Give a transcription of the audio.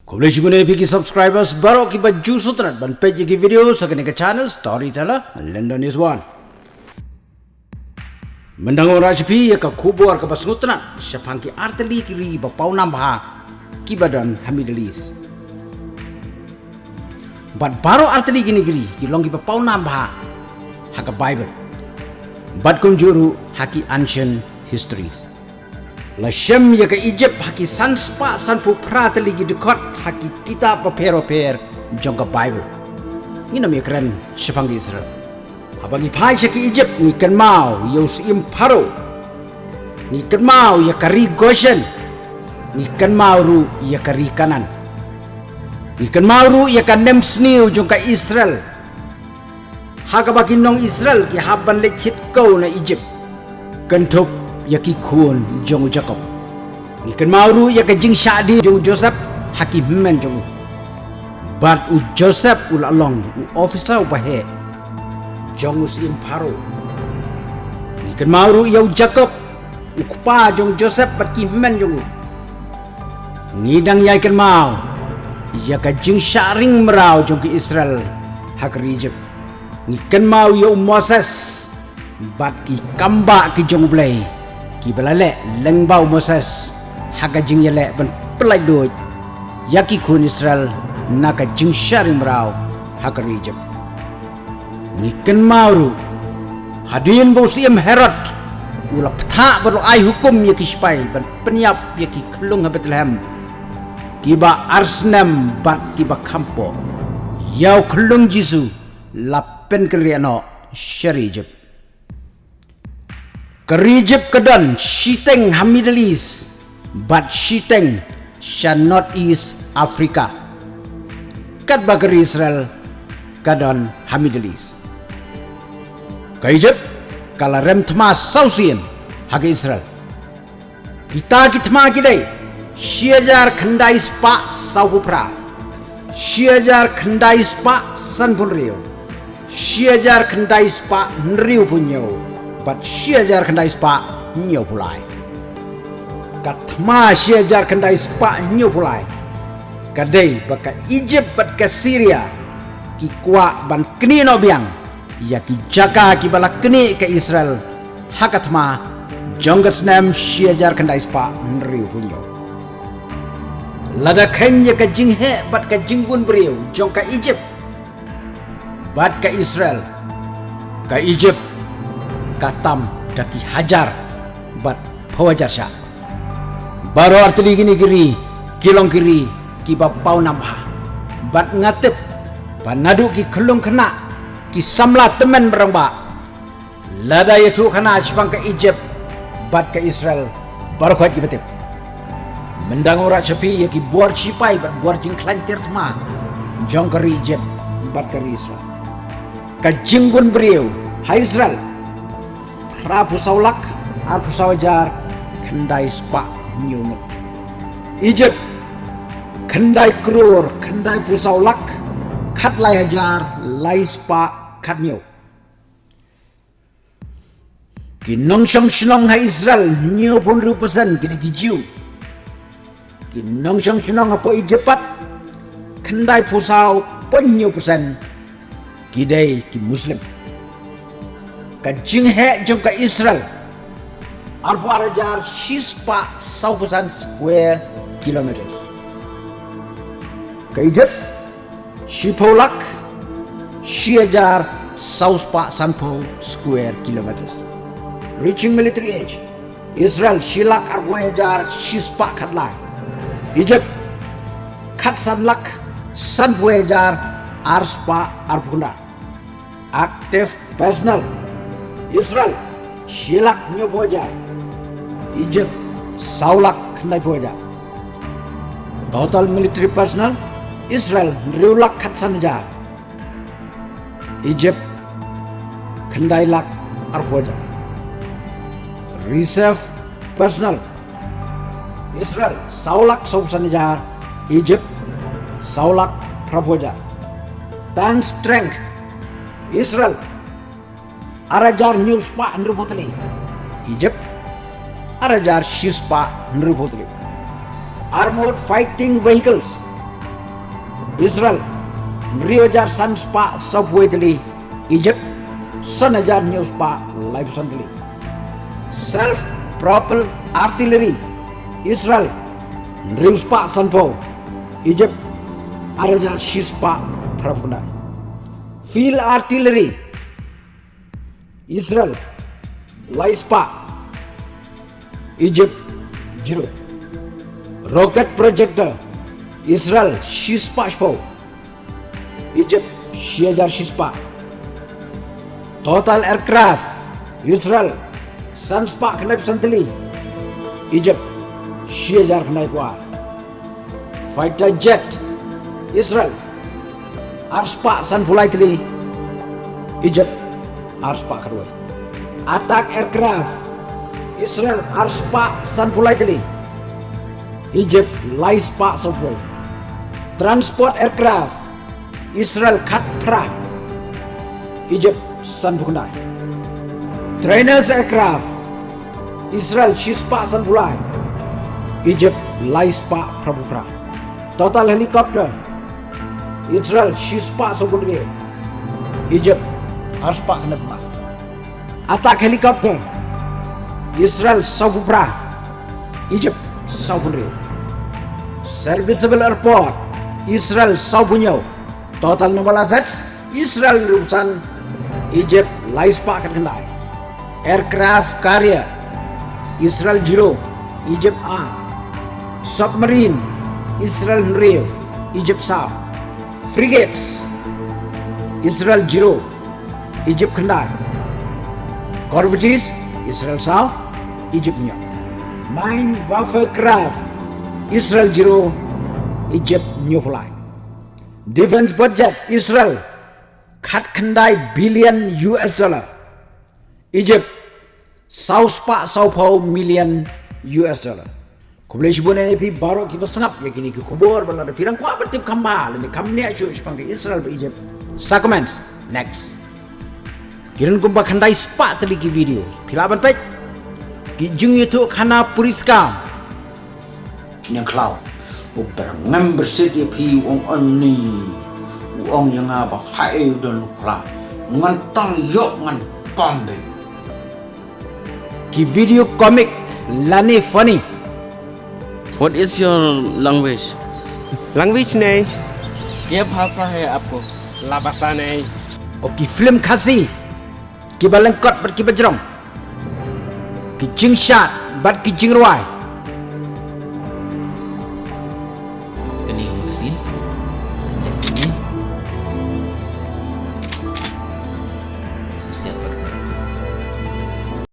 Kau boleh bagi subscribers baru ki baju sutrat ban page ki video sakene ke channel Storyteller London is one. Mendango rajpi ya ka kubur ka basngutran syapang ki arteli kiri ba pau nambah ki badan hamidalis. Bat baru arteli kini kiri ki long ki ba pau nambah haka Bible. Bat kunjuru haki ancient histories. La Shem ya ke Egypt haki sanspa sanpu prateli gi dekot haki kitab per jongka Bible. Ni namanya keren syapang di Israel. Abang ni pai ke Egypt ni kan mau ya usim Paro. Ni kan mau ya kari Goshen. Ni kan mau ru ya kari kanan. Ni kan mau ru ya kan nem sniu jongka Israel. Haka bagi nong Israel ki haban lekit kau na Egypt. Kentup ya ki kun jong Jacob. Ni kan mauru ya ka jing Shadi jong Joseph hakim men jong. But u Joseph ul along u officer bahe jong usim Paro. Ni kan mauru ya u Jacob u kupa jong Joseph bat ki men jong. Ngidang ya kan mau ya ka jing sharing merau jong ki Israel hak Egypt. Ni kan mau ya u Moses bat ki kamba ki jong blai. Ki balale lengbau Moses haga jing yale ban pelai doj yaki kun Israel naka jing sharing merau haga Egypt. Ni kan mauru hadin bau siem Herod ula peta baru ai hukum yaki spai ban penyap yaki kelung ha Bethlehem kiba arsnem bat kiba kampo yau kelung Jisu lapen kriano shari Egypt. Kerijip kedan Shiteng Hamidalis, but Shiteng shall not East Africa. Kat bagar Israel kedan Hamidalis. Ke Egypt kala rem thma sausin hage Israel. Kita kitma kidai shiajar khandai spa saupra. Shiajar khandai spa sanpun rio. Shiajar khandai spa nriu punyo. Bat siajar kendai spa nyo pulai. Katma siajar kendai spa nyo pulai. Kadai baka Egypt bat ke Syria ki kwa ban keni no biang ya ki jaka ki bala keni ke Israel hakatma jongat nam siajar kendai spa nriu punyo. Lada kenya ke jinghe bat ke jingbun beriu jong ke Egypt bat ke Israel ke Egypt katam daki hajar bat pawajar sya baru arteli gini kiri kilong kiri ki bapau nambah bat ngatip panadu ki kelung kena ki samla temen berangba lada itu kena sepang ke Egypt bat ke Israel baru kuat ki betip mendang ora cepi ya ki buar sipai bat buar jing klantir semua jong ke Egypt bat ke Israel ka jinggun beriu hai Israel Rabu saulak, Rabu saujar, kendai spa nyungut. Egypt, kendai krur, kendai pusaulak, kat lai hajar, lai spa, kat nyu. Kinong syong hai Israel, nyu pun rupasan kini kijiu. Kinong syong apa Egypt, kendai pusau pun nyu persen, kidai ki Muslim. Kajing he jom ke Israel arba rajar shispa 1,000 square kilometers. Ke Egypt shipolak shiajar 1,000 square kilometers. Reaching military age Israel shilak arba rajar shispa khatlai. Egypt khat sanlak sanpue rajar arspa arbunda. Active personnel Israel shilak nyo boja. Egypt saulak khandai boja. Total military personnel Israel riulak khatsan jar. Egypt khandai lak arboja. Reserve personnel Israel saulak sausan jar. Egypt saulak praboja. Tank strength Israel arajar nyuspa nrupotli. Egypt arajar shispa nrupotli. Armored fighting vehicles Israel Riojar San Spa Subway Egypt Sanajar News Spa Live Santli Self-propelled artillery Israel News Spa Sanpo Egypt Arajar Shispa Prabhuna Field artillery Israel Laispa Egypt 0 Rocket projector Israel Shispa Shpo Egypt Shiajar Shispa Total aircraft Israel Sanspa Knaip Santili Egypt Shiajar Knaip War Fighter jet Israel Arspa Sanfulaitli Egypt Arspa Karwai Attack aircraft Israel Arspa Sanfulaitli Egypt Laispa Subway Transport aircraft Israel Khatra Egypt Sanfulai Trainers aircraft Israel Shispa Sanfulai Egypt Laispa Prabhupra Total helicopter Israel Shispa Subundri Egypt Arspa Khanapma Attack helicopter Israel Sabupra Egypt Sabundri Serviceable airport Israel Sabunyo Total naval assets Israel Rusan Egypt Laispa Khanai Aircraft carrier Israel 0 Egypt R Submarine Israel Rio Egypt South Frigates Israel 0 Egypt Khandai Corvettes Israel South Egypt New Mine warfare craft Israel 0 Egypt New Fly Defense budget Israel Khat Khandai billion US dollar Egypt South Pa South million US dollar Kublai shibun ini pi baru kita sengap ya kini ke kubur balada pirang kuat bertip kambal ini kamne aja sepanggil Israel be Egypt. Comments next. Kiran kumpa khandai spa teliki video. Pilaban pet. Kijung itu kana puriska. Yang klau. Berangam bersedia pi wong ani. Wong yang apa hai dan klau. Ngantang yok ngan pombe. Ki video komik lani funny. What is your language? Language नहीं क्या भाषा है आपको? ला भाषा नहीं Oki film kasi ki balengkot ber ki bajrong ki jing shat bat ki jing ruai Kini mesin dan ini setiap